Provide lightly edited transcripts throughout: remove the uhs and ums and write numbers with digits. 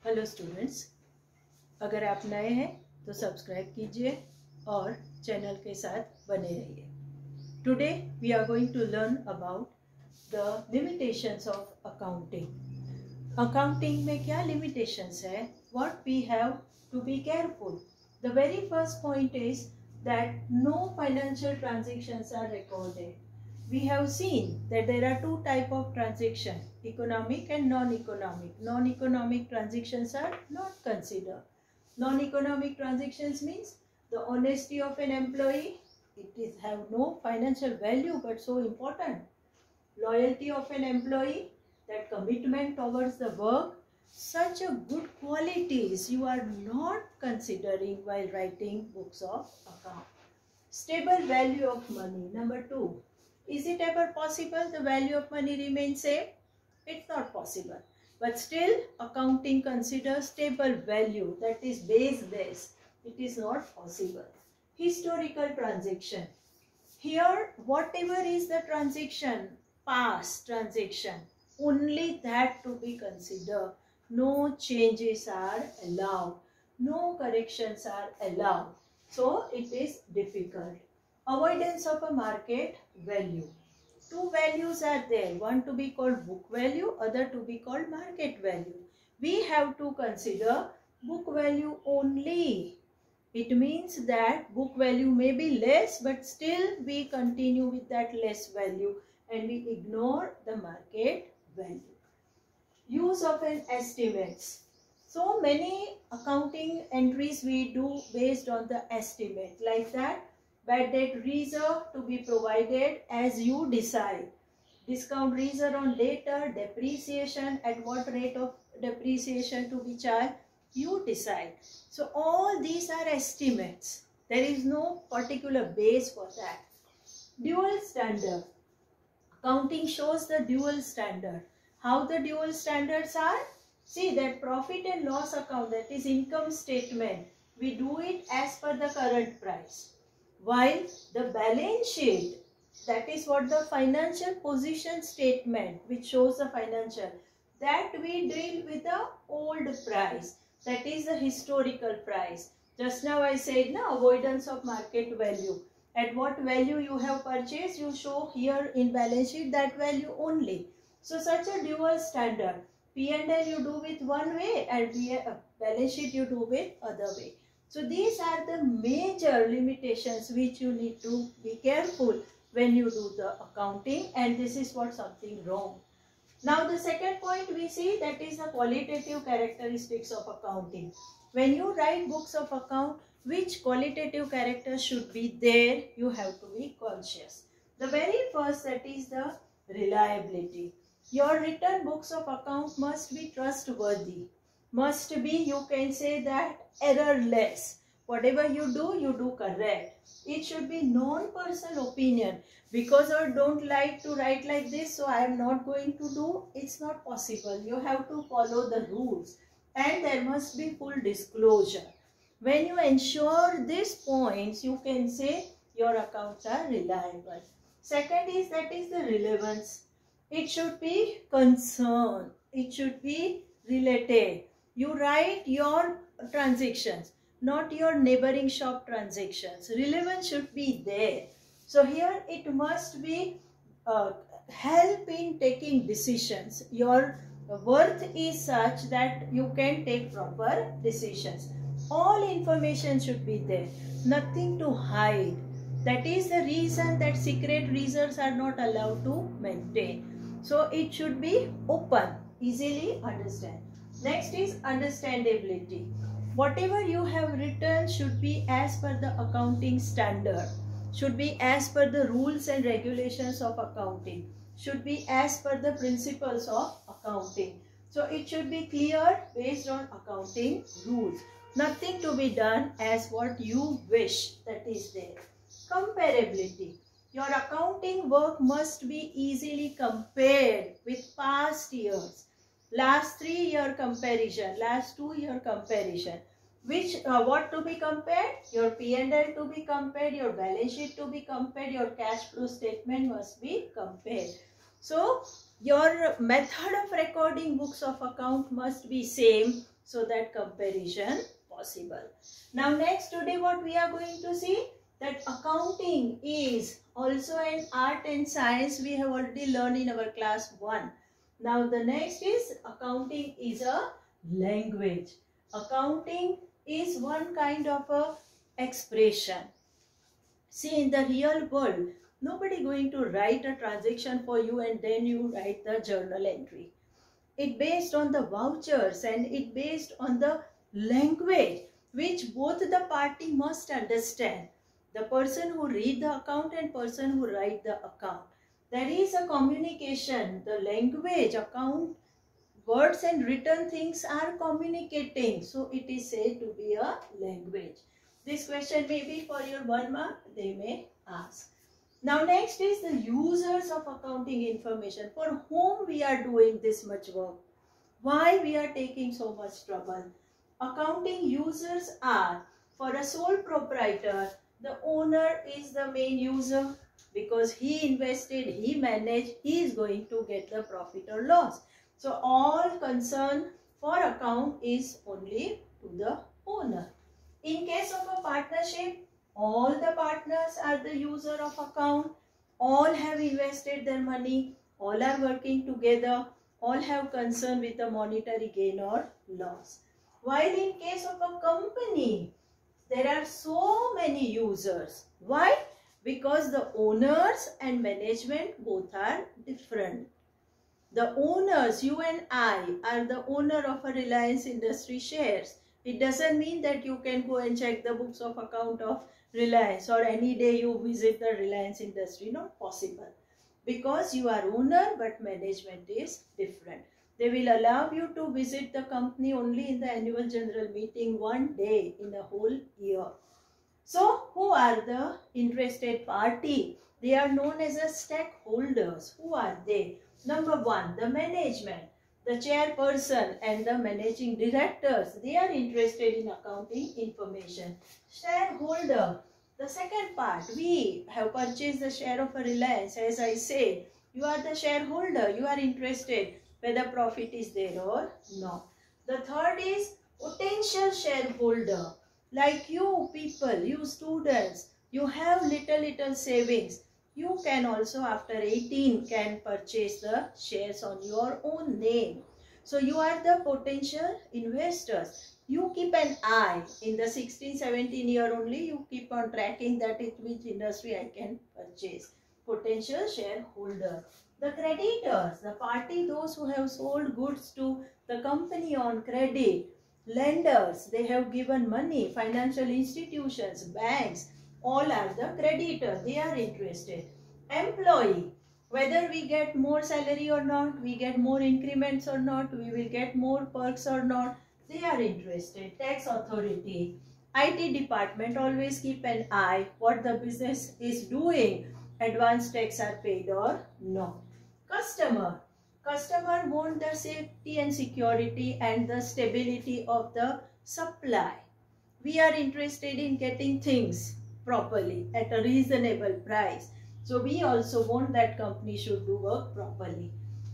Hello students, अगर आप नए हैं तो सब्सक्राइब कीजिए और चैनल के साथ बने रहिए। Today we are going to learn about the limitations of accounting. Accounting में क्या लिमिटेशंस है, what we have to be careful. The very first point is that no financial transactions are recorded. We have seen that there are two types of transaction, economic and non-economic. Non-economic transactions are not considered. Non-economic transactions means the honesty of an employee, it is have no financial value but so important. Loyalty of an employee, that commitment towards the work, such a good qualities you are not considering while writing books of account. Stable value of money, number 2. Is it ever possible the value of money remains same? It's not possible. But still, accounting considers stable value, that is base. It is not possible. Historical transaction. Here, whatever is the transaction, past transaction, only that to be considered. No changes are allowed. No corrections are allowed. So, it is difficult. Avoidance of a market value. Two values are there, one to be called book value, other to be called market value. We have to consider book value only. It means that book value may be less, but still we continue with that less value and we ignore the market value. Use of an estimates. So many accounting entries we do based on the estimate, like that. Bad debt reserve to be provided as you decide. Discount reserve on data, depreciation, at what rate of depreciation to be charged, you decide. So all these are estimates. There is no particular base for that. Dual standard. Accounting shows the dual standard. How the dual standards are? See that profit and loss account, that is income statement, we do it as per the current price. While the balance sheet, that is what the financial position statement which shows the financial, that we deal with the old price, that is the historical price. Just now I said na, avoidance of market value. At what value you have purchased, you show here in balance sheet that value only. So such a dual standard. P&L you do with one way and balance sheet you do with other way. So these are the major limitations which you need to be careful when you do the accounting, and this is what something wrong. Now the second point we see, that is the qualitative characteristics of accounting. When you write books of account, which qualitative characters should be there, you have to be conscious. The very first, that is the reliability. Your written books of account must be trustworthy. Must be, you can say that, errorless. Whatever you do correct. It should be non-personal opinion. Because I don't like to write like this, so I am not going to do. It's not possible. You have to follow the rules. And there must be full disclosure. When you ensure these points, you can say your accounts are reliable. Second is, that is the relevance. It should be concerned. It should be related. You write your transactions, not your neighboring shop transactions. Relevance should be there. So here it must be help in taking decisions. Your worth is such that you can take proper decisions. All information should be there. Nothing to hide. That is the reason that secret reserves are not allowed to maintain. So it should be open, easily understand. Next is understandability. Whatever you have written should be as per the accounting standard, should be as per the rules and regulations of accounting, should be as per the principles of accounting. So it should be clear based on accounting rules. Nothing to be done as what you wish, that is there. Comparability. Your accounting work must be easily compared with past years. Last 3-year comparison, last 2-year comparison. Which, what to be compared? Your P&L to be compared, your balance sheet to be compared, your cash flow statement must be compared. So, Your method of recording books of account must be same so that comparison possible. Now next, today what we are going to see, that accounting is also an art and science. We have already learned in our class 1. Now the next is accounting is a language. Accounting is one kind of a expression. See, in the real world, nobody going to write a transaction for you and then you write the journal entry. It based on the vouchers and it based on the language which both the party must understand. The person who read the account and person who write the account. There is a communication. The language, account, words and written things are communicating. So it is said to be a language. This question may be for your 1 mark, they may ask. Now next is the users of accounting information. For whom we are doing this much work? Why we are taking so much trouble? Accounting users are, for a sole proprietor, the owner is the main user because he invested, he managed, he is going to get the profit or loss. So all concern for account is only to the owner. In case of a partnership, all the partners are the user of account. All have invested their money. All are working together. All have concern with the monetary gain or loss. While in case of a company, there are so many users. Why? Because the owners and management both are different. The owners, you and I, are the owner of a Reliance Industry shares. It doesn't mean that you can go and check the books of account of Reliance or any day you visit the Reliance Industry. Not possible. Because you are owner but management is different. They will allow you to visit the company only in the annual general meeting 1 day in a whole year. So who are the interested party? They are known as the stakeholders. Who are they? Number 1, the management. The chairperson and the managing directors, they are interested in accounting information. Shareholder, the second part, we have purchased the share of a Reliance. As I say, you are the shareholder, you are interested whether profit is there or not. The third is potential shareholder. Like you people, you students, you have little savings. You can also after 18 can purchase the shares on your own name. So you are the potential investors. You keep an eye in the 16-17 year only. You keep on tracking that in which industry I can purchase. Potential shareholder. The creditors, the party, those who have sold goods to the company on credit. Lenders, they have given money. Financial institutions, banks, all are the creditors. They are interested. Employee, whether we get more salary or not, we get more increments or not, we will get more perks or not, they are interested. Tax authority, IT department, always keep an eye what the business is doing. Advance tax are paid or not. Customer, customer want the safety and security and the stability of the supply. We are interested in getting things properly at a reasonable price. So we also want that company should do work properly.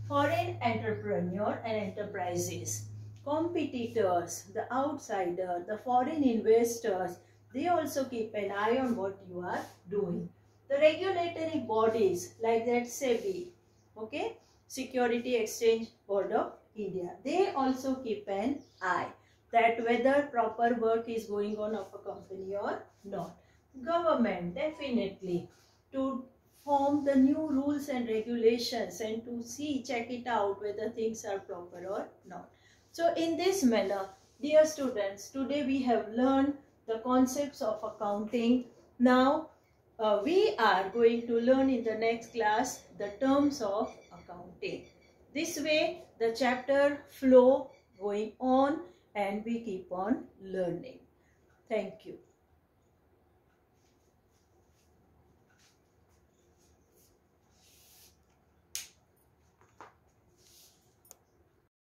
Foreign entrepreneur and enterprises. Competitors, the outsider, the foreign investors, they also keep an eye on what you are doing. The regulatory bodies like that SEBI, okay, Security Exchange Board of India, they also keep an eye that whether proper work is going on of a company or not. Government, definitely, to form the new rules and regulations and to see, check it out whether things are proper or not. So in this manner, dear students, today we have learned the concepts of accounting. Now we are going to learn in the next class the terms of accounting. This way the chapter flow going on and we keep on learning. Thank you.